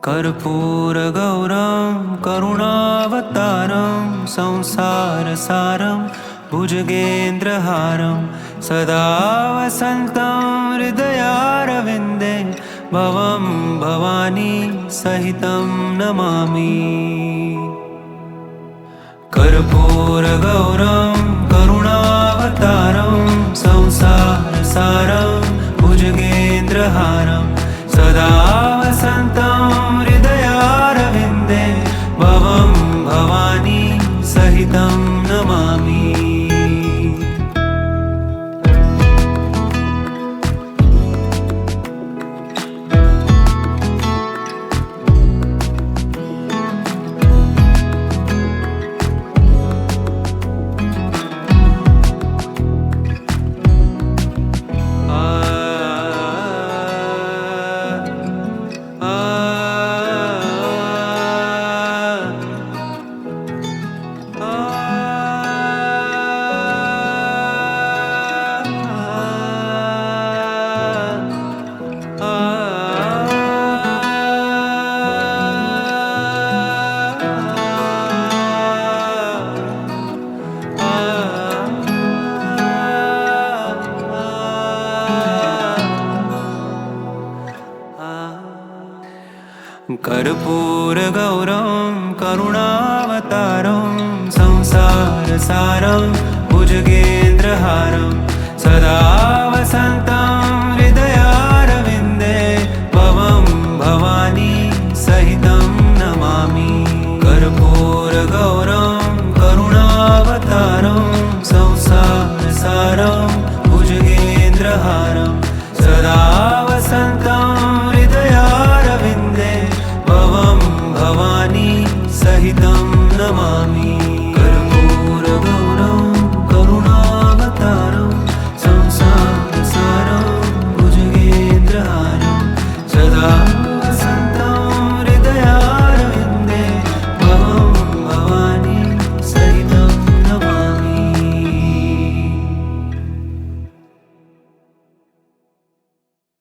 कर्पूरगौरं करुणावतारं संसारसारं भुजगेन्द्रहारं सदा वसन्तं हृदयारविन्दे भवं भवानी सहितं नमामि। कर्पूरगौरं करुणावतारं संसारसारं भुजगेन्द्रहारं सदा वसन्तं हृदयारविन्दे भवं भवानी सहितं नमामि। कर्पूरगौरं करुणावतारं संसारसारं भुजगेन्द्रहारं सदा वसन्तं